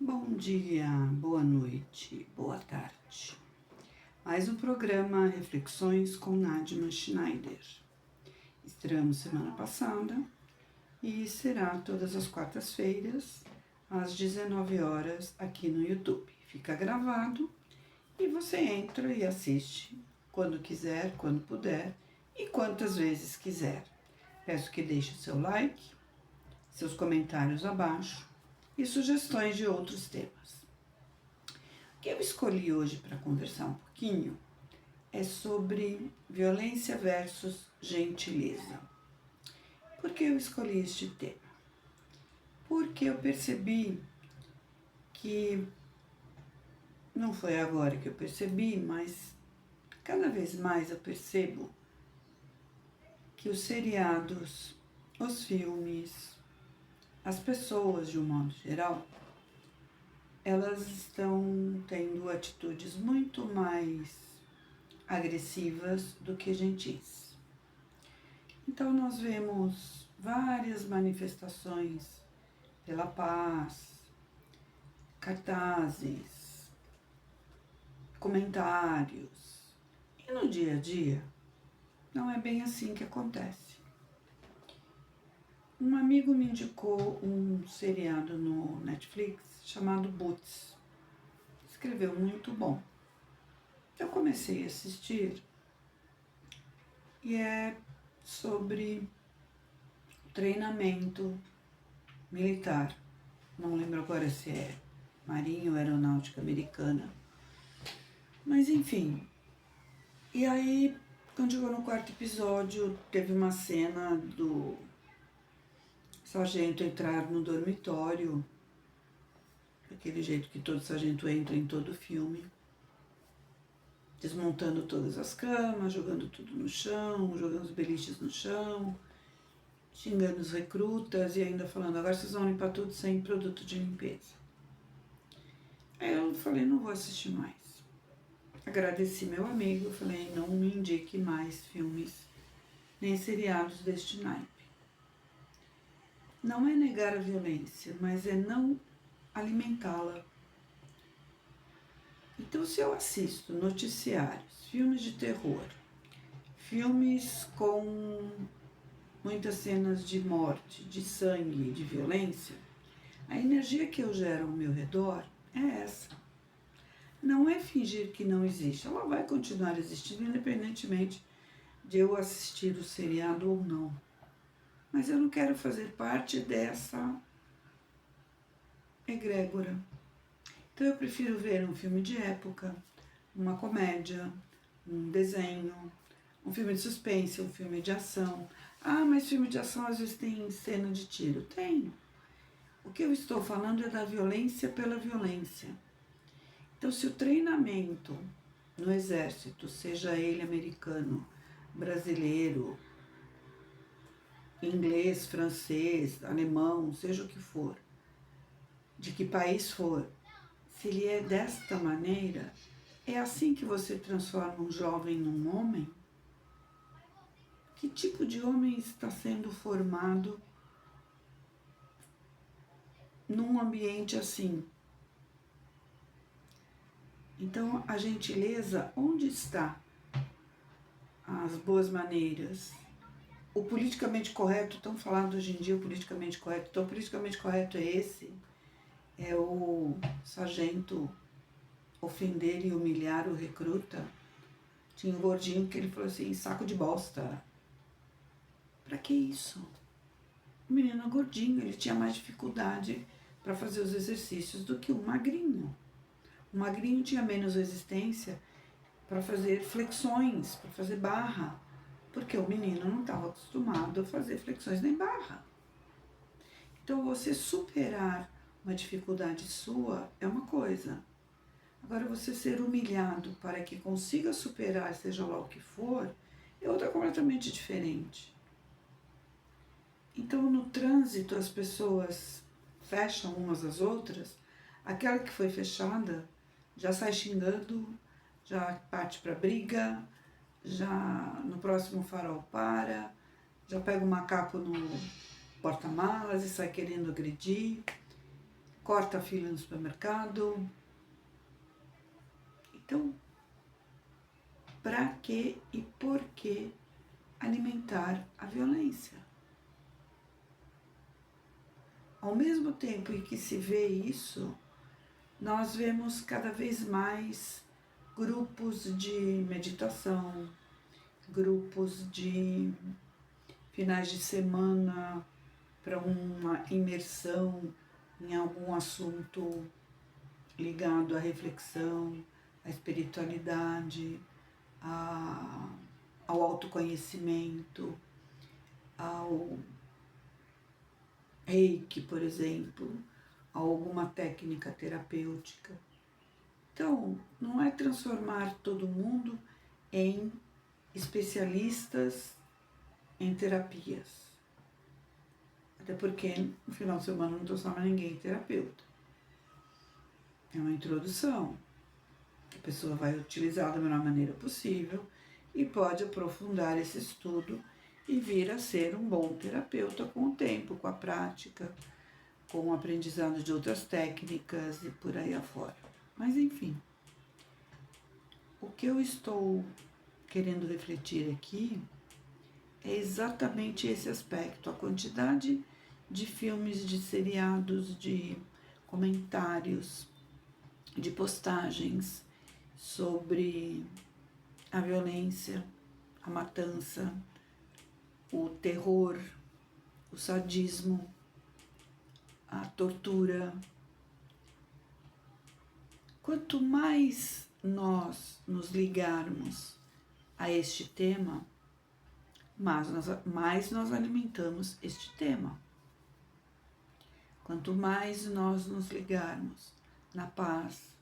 Bom dia, boa noite, boa tarde. Mais um programa Reflexões com Nadima Schneider. Estreamos semana passada e será todas as quartas-feiras, às 19 horas, aqui no YouTube. Fica gravado e você entra e assiste quando quiser, quando puder e quantas vezes quiser. Peço que deixe o seu like, seus comentários abaixo e sugestões de outros temas. O que eu escolhi hoje para conversar um pouquinho é sobre violência versus gentileza. Por que eu escolhi este tema? Porque eu percebi que, não foi agora que eu percebi, mas cada vez mais eu percebo que os seriados, os filmes, as pessoas de um modo geral, elas estão tendo atitudes muito mais agressivas do que gentis. Então nós vemos várias manifestações pela paz, cartazes, comentários. E no dia a dia não é bem assim que acontece. Um amigo me indicou um seriado no Netflix chamado Boots. Escreveu muito bom. Eu comecei a assistir e é sobre treinamento militar. Não lembro agora se é Marinha ou Aeronáutica Americana. Mas enfim. E aí, quando chegou no quarto episódio, teve uma cena do sargento entrar no dormitório, daquele jeito que todo sargento entra em todo filme, desmontando todas as camas, jogando tudo no chão, jogando os beliches no chão, xingando os recrutas e ainda falando, agora vocês vão limpar tudo sem produto de limpeza. Aí eu falei, não vou assistir mais. Agradeci meu amigo, falei, não me indique mais filmes nem seriados deste naipe. Não é negar a violência, mas é não alimentá-la. Então, se eu assisto noticiários, filmes de terror, filmes com muitas cenas de morte, de sangue, de violência, a energia que eu gero ao meu redor é essa. Não é fingir que não existe, ela vai continuar existindo independentemente de eu assistir o seriado ou não. Mas eu não quero fazer parte dessa egrégora. Então eu prefiro ver um filme de época, uma comédia, um desenho, um filme de suspense, um filme de ação. Ah, mas filme de ação às vezes tem cena de tiro. Tem. O que eu estou falando é da violência pela violência. Então, se o treinamento no exército, seja ele americano, brasileiro, inglês, francês, alemão, seja o que for, de que país for, se ele é desta maneira, é assim que você transforma um jovem num homem? Que tipo de homem está sendo formado num ambiente assim? Então, a gentileza, onde está? As boas maneiras. O politicamente correto, estão falando hoje em dia o politicamente correto. Então, o politicamente correto é esse? É o sargento ofender e humilhar o recruta? Tinha um gordinho que ele falou assim, saco de bosta. Pra que isso? O menino gordinho, ele tinha mais dificuldade para fazer os exercícios do que o magrinho. O magrinho tinha menos resistência para fazer flexões, para fazer barra, porque o menino não estava acostumado a fazer flexões nem barra. Então, você superar uma dificuldade sua é uma coisa. Agora, você ser humilhado para que consiga superar, seja lá o que for, é outra completamente diferente. Então, no trânsito, as pessoas fecham umas às outras, aquela que foi fechada já sai xingando, já parte para briga, já no próximo farol para, já pega o macaco no porta-malas e sai querendo agredir. corta a fila no supermercado. Então, para que e por que alimentar a violência? Ao mesmo tempo em que se vê isso, nós vemos cada vez mais grupos de meditação, grupos de finais de semana para uma imersão em algum assunto ligado à reflexão, à espiritualidade, ao autoconhecimento, ao reiki, por exemplo, a alguma técnica terapêutica. Então, não é transformar todo mundo em especialistas em terapias. Até porque no final de semana não transforma ninguém em terapeuta. É uma introdução. A pessoa vai utilizar da melhor maneira possível e pode aprofundar esse estudo e vir a ser um bom terapeuta com o tempo, com a prática, com o aprendizado de outras técnicas e por aí afora. Mas enfim, o que eu estou querendo refletir aqui é exatamente esse aspecto, a quantidade de filmes, de seriados, de comentários, de postagens sobre a violência, a matança, o terror, o sadismo, a tortura. Quanto mais nós nos ligarmos a este tema, mais nós alimentamos este tema. Quanto mais nós nos ligarmos na paz,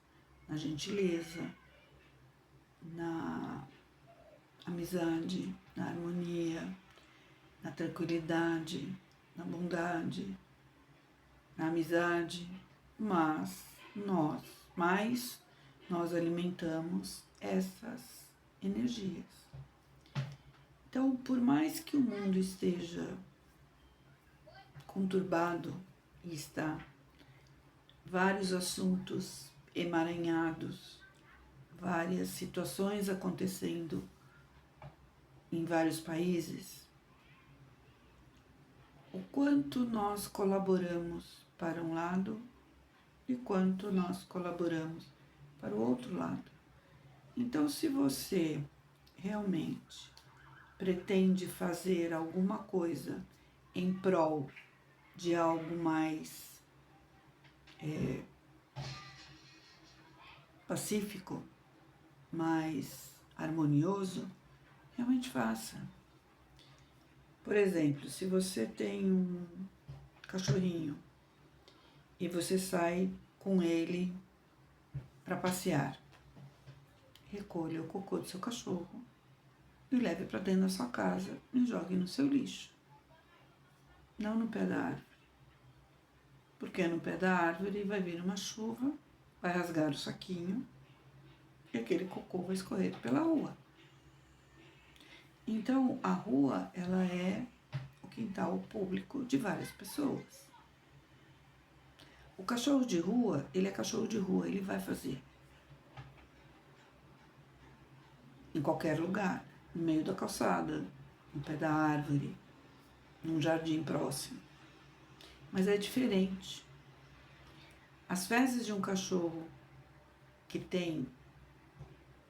na gentileza, na amizade, na harmonia, na tranquilidade, na bondade, na amizade, mais nós alimentamos essas energias. Então, por mais que o mundo esteja conturbado e está vários assuntos emaranhados, várias situações acontecendo em vários países, o quanto nós colaboramos para um lado e quanto nós colaboramos para o outro lado. Então, se você realmente pretende fazer alguma coisa em prol de algo mais pacífico, mais harmonioso, realmente faça. Por exemplo, se você tem um cachorrinho e você sai com ele para passear, recolha o cocô do seu cachorro e leve para dentro da sua casa e jogue no seu lixo. Não no pé da árvore. Porque no pé da árvore vai vir uma chuva, vai rasgar o saquinho e aquele cocô vai escorrer pela rua. Então, a rua, ela é o quintal público de várias pessoas. O cachorro de rua, ele é cachorro de rua, ele vai fazer em qualquer lugar, no meio da calçada, no pé da árvore, num jardim próximo. Mas é diferente. As fezes de um cachorro que tem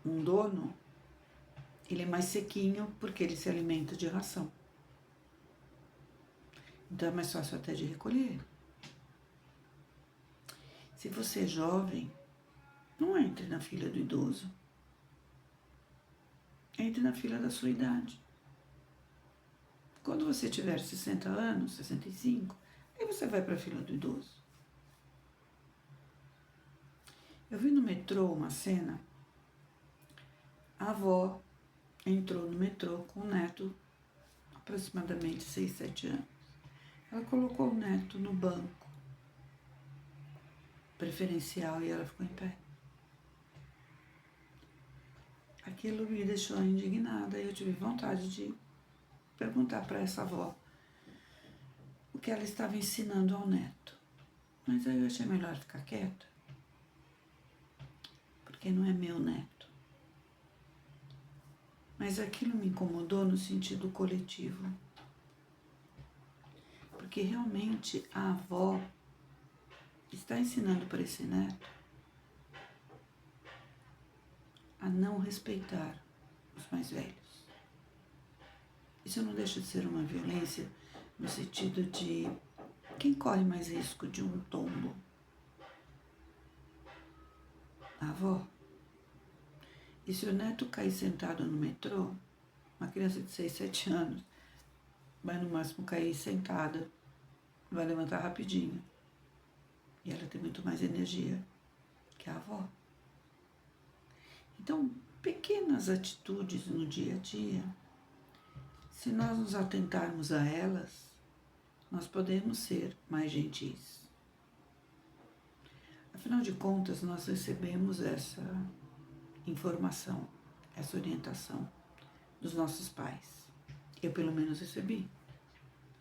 um dono, ele é mais sequinho porque ele se alimenta de ração. Então é mais fácil até de recolher. Se você é jovem, não entre na fila do idoso. Entre na fila da sua idade. Quando você tiver 60 anos, 65, aí você vai para a fila do idoso. Eu vi no metrô uma cena, a avó entrou no metrô com o neto, aproximadamente 6, 7 anos. Ela colocou o neto no banco preferencial e ela ficou em pé. Aquilo me deixou indignada e eu tive vontade de perguntar para essa avó o que ela estava ensinando ao neto. Mas aí eu achei melhor ficar quieta, porque não é meu neto. Mas aquilo me incomodou no sentido coletivo, porque realmente a avó está ensinando para esse neto a não respeitar os mais velhos. Isso não deixa de ser uma violência no sentido de quem corre mais risco de um tombo? A avó. E se o neto cair sentado no metrô, uma criança de 6, 7 anos vai no máximo cair sentada, vai levantar rapidinho. E ela tem muito mais energia que a avó. Então, pequenas atitudes no dia a dia, se nós nos atentarmos a elas, nós podemos ser mais gentis. Afinal de contas, nós recebemos essa informação, essa orientação dos nossos pais. Eu, pelo menos, recebi.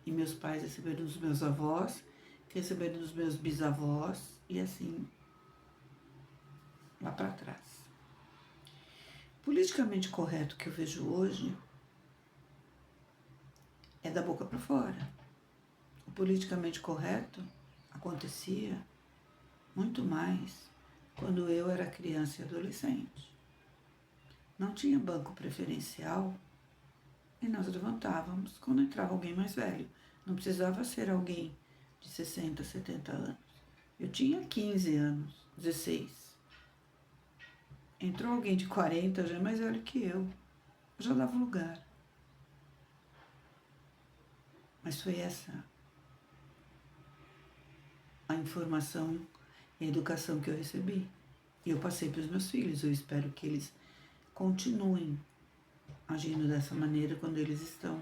E meus pais receberam dos meus avós, que receberam dos meus bisavós, e assim, lá para trás. Politicamente correto que eu vejo hoje é da boca para fora. O politicamente correto acontecia muito mais quando eu era criança e adolescente. Não tinha banco preferencial e nós levantávamos quando entrava alguém mais velho. Não precisava ser alguém de 60, 70 anos. Eu tinha 15 anos, 16. Entrou alguém de 40, já é mais velho que eu já dava lugar. Mas foi essa a informação e a educação que eu recebi. E eu passei para os meus filhos. Eu espero que eles continuem agindo dessa maneira quando eles estão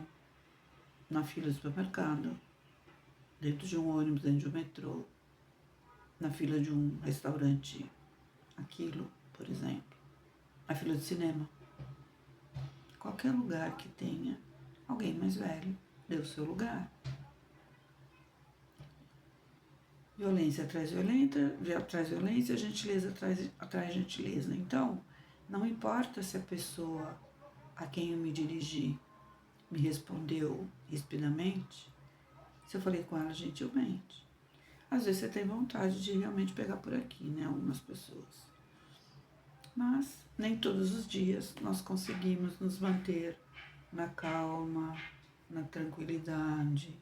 na fila do supermercado, dentro de um ônibus, dentro de um metrô, na fila de um restaurante, aquilo, por exemplo, na fila de cinema. Qualquer lugar que tenha alguém mais velho, dê o seu lugar. Violência atrás violência, gentileza atrás gentileza. Então, não importa se a pessoa a quem eu me dirigi me respondeu rispidamente, se eu falei com ela gentilmente. Às vezes você tem vontade de realmente pegar por aqui, né? Algumas pessoas. Mas nem todos os dias nós conseguimos nos manter na calma, na tranquilidade,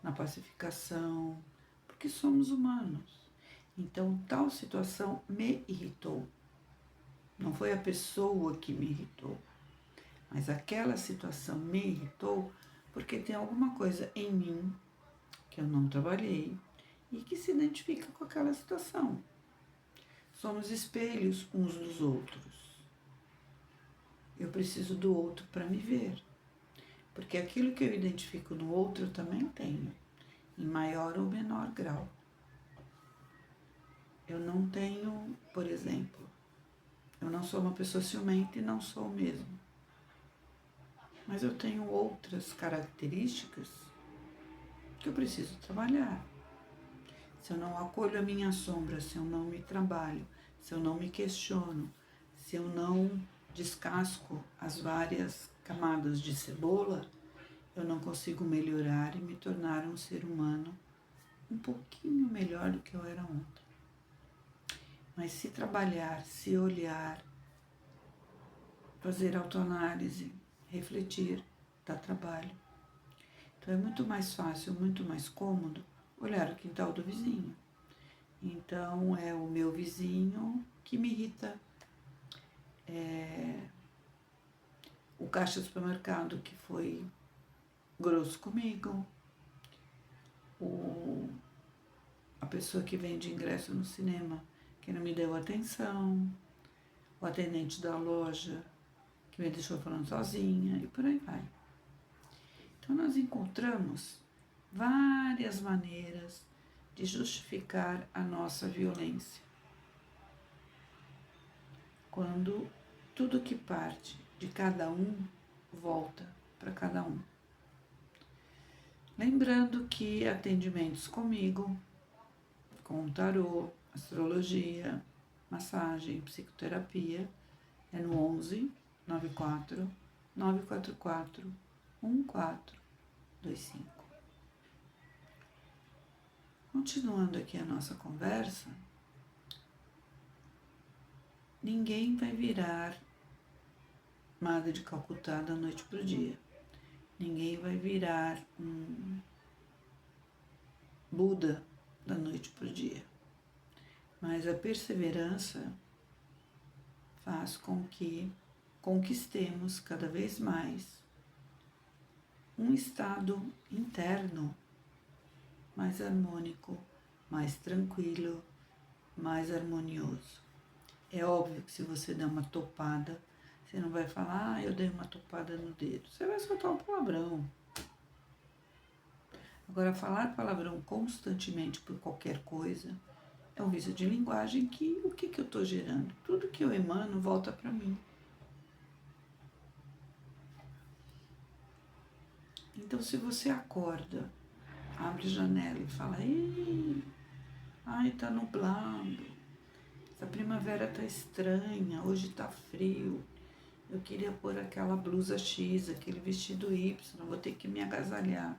na pacificação, porque somos humanos. Então, tal situação me irritou. Não foi a pessoa que me irritou, mas aquela situação me irritou porque tem alguma coisa em mim que eu não trabalhei e que se identifica com aquela situação. Somos espelhos uns dos outros. Eu preciso do outro para me ver, porque aquilo que eu identifico no outro eu também tenho, em maior ou menor grau. Eu não tenho, por exemplo, eu não sou uma pessoa ciumenta e não sou mesmo. Mas eu tenho outras características que eu preciso trabalhar. Se eu não acolho a minha sombra, se eu não me trabalho, se eu não me questiono, se eu não descasco as várias camadas de cebola, eu não consigo melhorar e me tornar um ser humano um pouquinho melhor do que eu era ontem. Mas se trabalhar, se olhar, fazer autoanálise, refletir, dá trabalho. Então é muito mais fácil, muito mais cômodo olhar o quintal do vizinho. Então é o meu vizinho que me irrita. O caixa do supermercado que foi grosso comigo. A pessoa que vende ingresso no cinema que não me deu atenção. O atendente da loja que me deixou falando sozinha e por aí vai. Então nós encontramos várias maneiras de justificar a nossa violência. Quando tudo que parte de cada um volta para cada um. Lembrando que atendimentos comigo com tarô, astrologia, massagem, psicoterapia, é no 11 94 944 1425. Continuando aqui a nossa conversa, ninguém vai virar Madre de Calcutá da noite para o dia. Ninguém vai virar um Buda da noite para o dia. Mas a perseverança faz com que conquistemos cada vez mais um estado interno mais harmônico, mais tranquilo, mais harmonioso. É óbvio que se você der uma topada, você não vai falar, eu dei uma topada no dedo. Você vai soltar um palavrão. Agora, falar palavrão constantemente por qualquer coisa é um vício de linguagem que, o que eu estou gerando? Tudo que eu emano volta para mim. Então, se você acorda, abre a janela e fala, ei, ai, tá nublado, essa primavera tá estranha, hoje tá frio, eu queria pôr aquela blusa X, aquele vestido Y, vou ter que me agasalhar.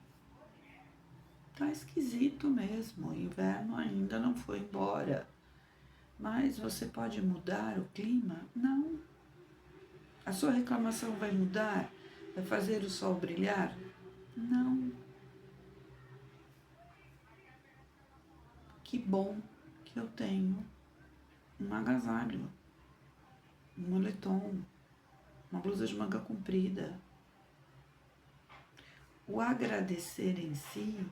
Tá esquisito mesmo, o inverno ainda não foi embora. Mas você pode mudar o clima? Não. A sua reclamação vai mudar? Vai fazer o sol brilhar? Não. Que bom que eu tenho um agasalho, um moletom, uma blusa de manga comprida. O agradecer em si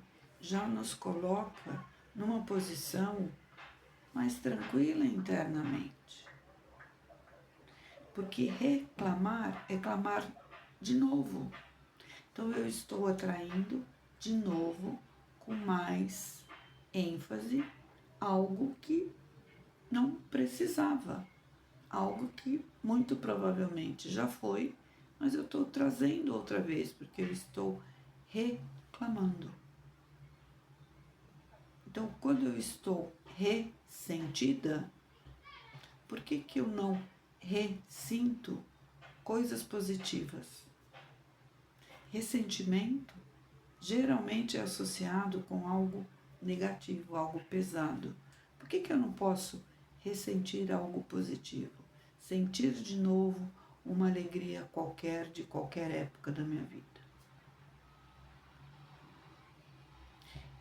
já nos coloca numa posição mais tranquila internamente. Porque reclamar é clamar de novo. Então eu estou atraindo de novo, com mais ênfase, algo que não precisava. Algo que muito provavelmente já foi, mas eu estou trazendo outra vez, porque eu estou reclamando. Então, quando eu estou ressentida, por que eu não ressinto coisas positivas? Ressentimento geralmente é associado com algo negativo, algo pesado. Por que eu não posso ressentir algo positivo? Sentir de novo uma alegria qualquer, de qualquer época da minha vida.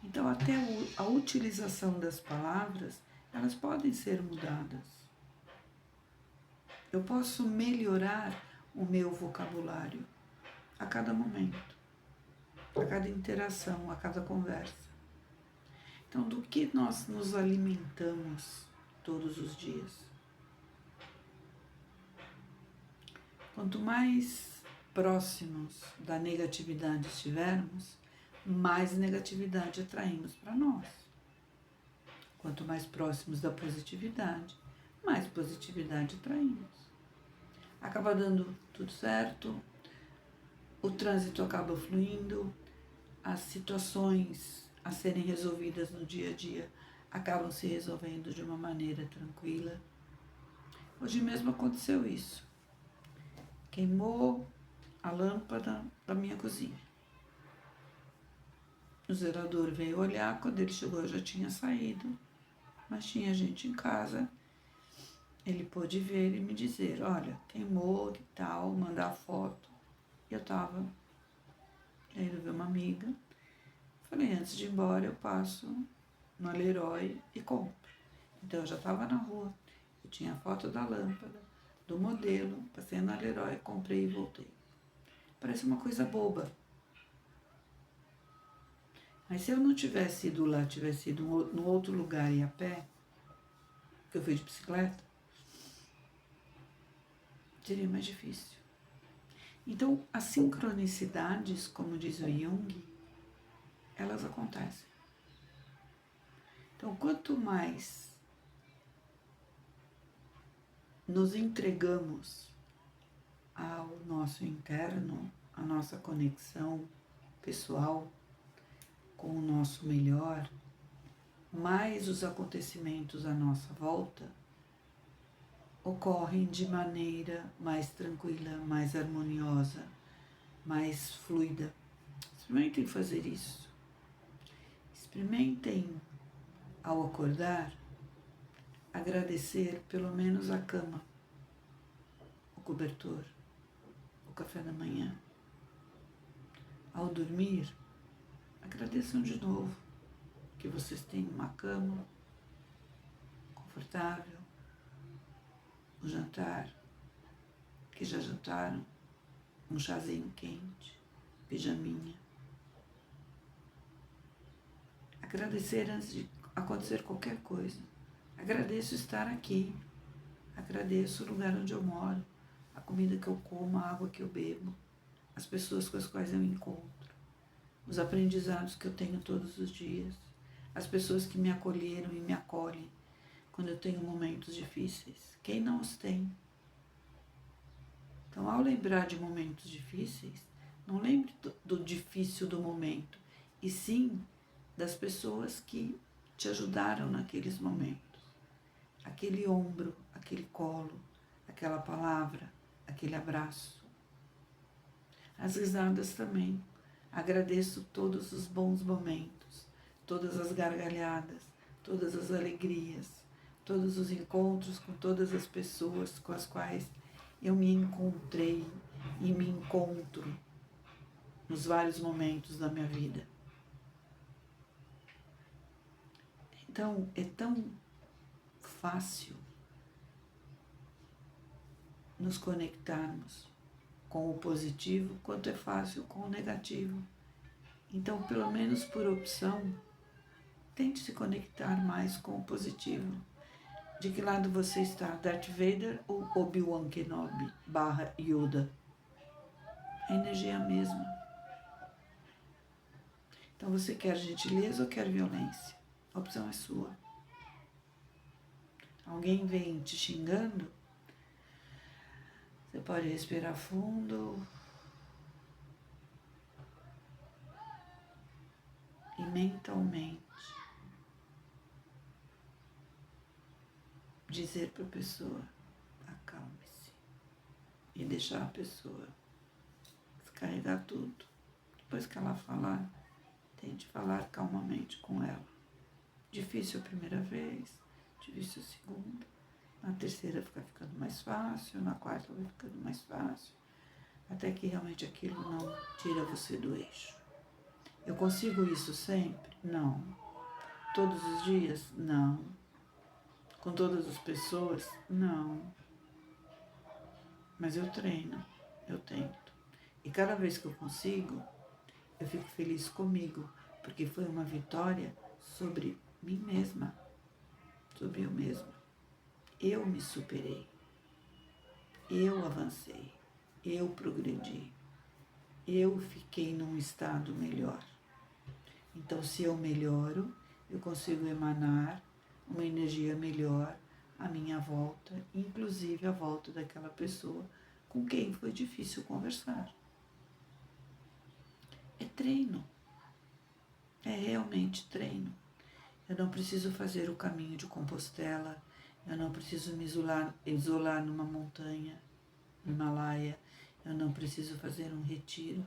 Então, até a utilização das palavras, elas podem ser mudadas. Eu posso melhorar o meu vocabulário a cada momento, a cada interação, a cada conversa. Então, do que nós nos alimentamos todos os dias? Quanto mais próximos da negatividade estivermos, mais negatividade atraímos para nós. Quanto mais próximos da positividade, mais positividade atraímos. Acaba dando tudo certo, o trânsito acaba fluindo, as situações a serem resolvidas no dia a dia acabam se resolvendo de uma maneira tranquila. Hoje mesmo aconteceu isso. Queimou a lâmpada da minha cozinha. O zelador veio olhar, quando ele chegou eu já tinha saído, mas tinha gente em casa. Ele pôde ver e me dizer, olha, queimou e tal, mandar foto. E eu estava indo ver uma amiga. Falei, antes de ir embora eu passo no Leroy e compro. Então eu já estava na rua, eu tinha a foto da lâmpada, do modelo, passei na Leroy, comprei e voltei. Parece uma coisa boba. Mas se eu não tivesse ido lá, tivesse ido no outro lugar e a pé, que eu fui de bicicleta, seria mais difícil. Então, as sincronicidades, como diz o Jung, elas acontecem. Então, quanto mais nos entregamos ao nosso interno, à nossa conexão pessoal com o nosso melhor, mais os acontecimentos à nossa volta ocorrem de maneira mais tranquila, mais harmoniosa, mais fluida. Experimentem fazer isso. Experimentem, ao acordar, agradecer pelo menos a cama, o cobertor, o café da manhã. Ao dormir, agradeçam de novo que vocês têm uma cama confortável, o jantar, que já jantaram, um chazinho quente, pijaminha. Agradecer antes de acontecer qualquer coisa. Agradeço estar aqui. Agradeço o lugar onde eu moro, a comida que eu como, a água que eu bebo, as pessoas com as quais eu encontro, os aprendizados que eu tenho todos os dias, as pessoas que me acolheram e me acolhem quando eu tenho momentos difíceis. Quem não os tem? Então, ao lembrar de momentos difíceis, não lembre do difícil do momento, e sim das pessoas que te ajudaram naqueles momentos. Aquele ombro, aquele colo, aquela palavra, aquele abraço. As risadas também. Agradeço todos os bons momentos, todas as gargalhadas, todas as alegrias, todos os encontros com todas as pessoas com as quais eu me encontrei e me encontro nos vários momentos da minha vida. Então, é tão fácil nos conectarmos com o positivo quanto é fácil com o negativo. Então, pelo menos por opção, tente se conectar mais com o positivo. De que lado você está? Darth Vader ou Obi-Wan Kenobi / Yoda? A energia é a mesma. Então, você quer gentileza ou quer violência? A opção é sua. Alguém vem te xingando? Você pode respirar fundo e mentalmente dizer para a pessoa: acalme-se, e deixar a pessoa descarregar tudo. Depois que ela falar, tente falar calmamente com ela. Difícil a primeira vez, difícil a segunda, na terceira fica ficando mais fácil, na quarta vai ficando mais fácil, até que realmente aquilo não tira você do eixo. Eu consigo isso sempre? Não. Todos os dias? Não. Com todas as pessoas? Não. Mas eu treino, eu tento. E cada vez que eu consigo, eu fico feliz comigo, porque foi uma vitória sobre mim mesma, sobre eu mesma. Eu me superei, eu avancei, eu progredi, eu fiquei num estado melhor. Então, se eu melhoro, eu consigo emanar uma energia melhor à minha volta, inclusive à volta daquela pessoa com quem foi difícil conversar. É treino, é realmente treino. Eu não preciso fazer o caminho de Compostela, eu não preciso me isolar numa montanha, no Himalaia, eu não preciso fazer um retiro.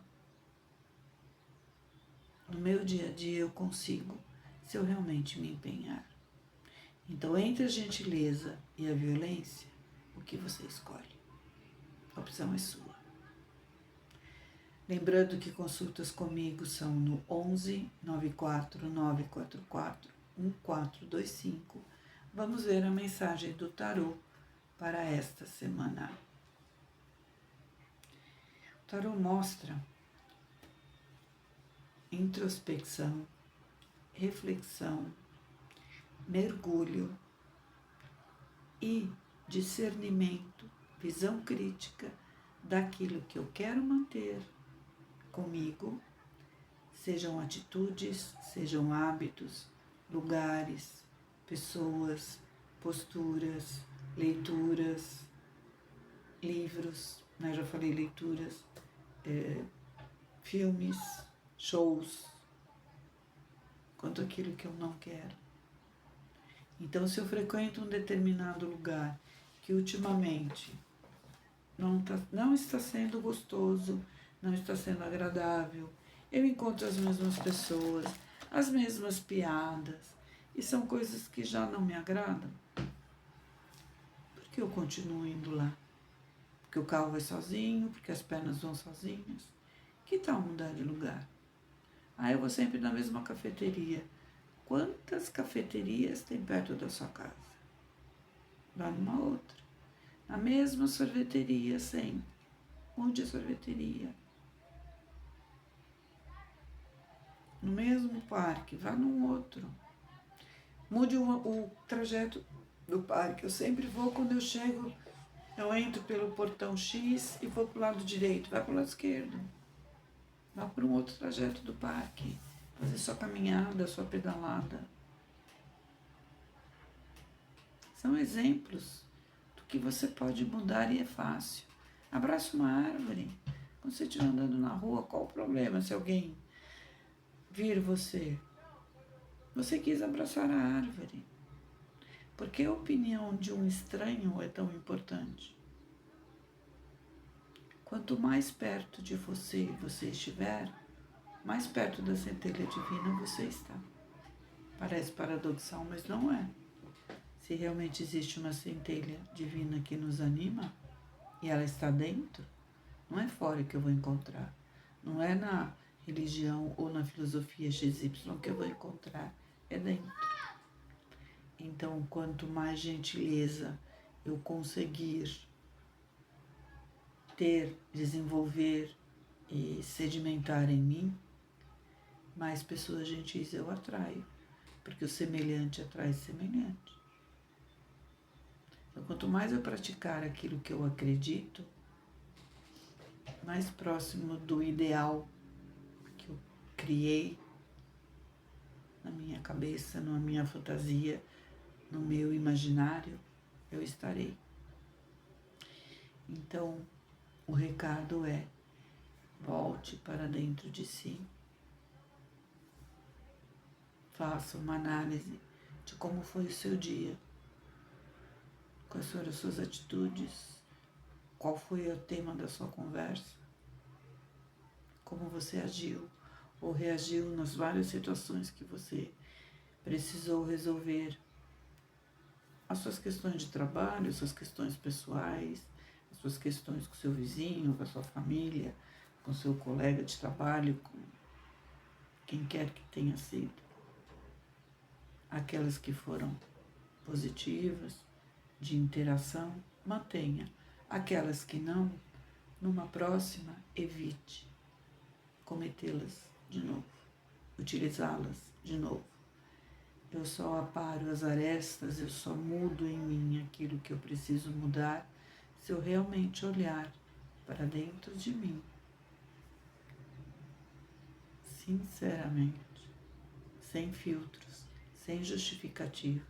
No meu dia a dia eu consigo, se eu realmente me empenhar. Então, entre a gentileza e a violência, o que você escolhe? A opção é sua. Lembrando que consultas comigo são no 11 94 944 1425. Vamos ver a mensagem do tarô para esta semana. O tarô mostra introspecção, reflexão, mergulho e discernimento, visão crítica daquilo que eu quero manter comigo, sejam atitudes, sejam hábitos, lugares, pessoas, posturas, leituras, livros, né? Já falei leituras, filmes, shows, quanto aquilo que eu não quero. Então, se eu frequento um determinado lugar que ultimamente não está sendo gostoso, não está sendo agradável, eu encontro as mesmas pessoas, as mesmas piadas, e são coisas que já não me agradam, por que eu continuo indo lá? Porque o carro vai sozinho, porque as pernas vão sozinhas. Que tal mudar de lugar? Eu vou sempre na mesma cafeteria. Quantas cafeterias tem perto da sua casa? Vá numa outra. Na mesma sorveteria sempre. Mude a sorveteria. No mesmo parque, vá num outro. Mude o trajeto do parque. Eu sempre vou quando eu chego, eu entro pelo portão X e vou para o lado direito. Vai para o lado esquerdo. Vá para um outro trajeto do parque. Fazer sua caminhada, sua pedalada. São exemplos do que você pode mudar e é fácil. Abraça uma árvore. Quando você estiver andando na rua, qual o problema se alguém vir você? Você quis abraçar a árvore. Por que a opinião de um estranho é tão importante? Quanto mais perto de você estiver, mais perto da centelha divina você está. Parece paradoxal, mas não é. Se realmente existe uma centelha divina que nos anima, e ela está dentro, não é fora que eu vou encontrar. Não é na religião ou na filosofia XY que eu vou encontrar. É dentro. Então, quanto mais gentileza eu conseguir ter, desenvolver e sedimentar em mim, mais pessoas gentis eu atraio. Porque o semelhante atrai semelhante. Então, quanto mais eu praticar aquilo que eu acredito, mais próximo do ideal que eu criei na minha cabeça, na minha fantasia, no meu imaginário, eu estarei. Então, o recado é: volte para dentro de si, faça uma análise de como foi o seu dia, quais foram as suas atitudes, qual foi o tema da sua conversa, como você agiu ou reagiu nas várias situações que você precisou resolver, as suas questões de trabalho, as suas questões pessoais, as suas questões com seu vizinho, com a sua família, com seu colega de trabalho, com quem quer que tenha sido. Aquelas que foram positivas, de interação, mantenha. Aquelas que não, numa próxima, evite cometê-las de novo, utilizá-las de novo. Eu só aparo as arestas, eu só mudo em mim aquilo que eu preciso mudar se eu realmente olhar para dentro de mim, sinceramente, sem filtros, sem justificativos,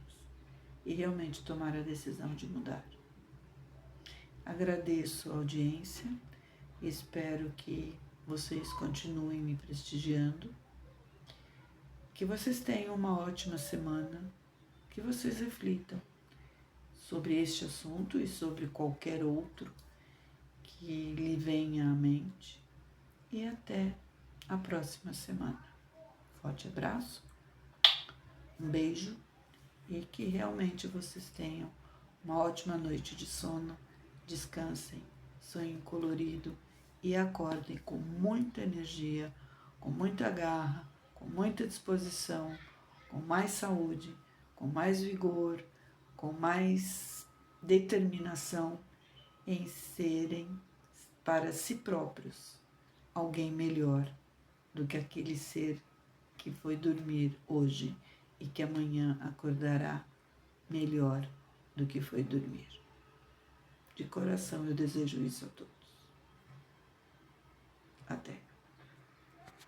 e realmente tomar a decisão de mudar. Agradeço a audiência, espero que vocês continuem me prestigiando, que vocês tenham uma ótima semana, que vocês reflitam sobre este assunto e sobre qualquer outro que lhe venha à mente. E até a próxima semana. Forte abraço, um beijo e que realmente vocês tenham uma ótima noite de sono, descansem, sonhem colorido e acordem com muita energia, com muita garra, com muita disposição, com mais saúde, com mais vigor, com mais determinação em serem para si próprios alguém melhor do que aquele ser que foi dormir hoje e que amanhã acordará melhor do que foi dormir. De coração eu desejo isso a todos. Até.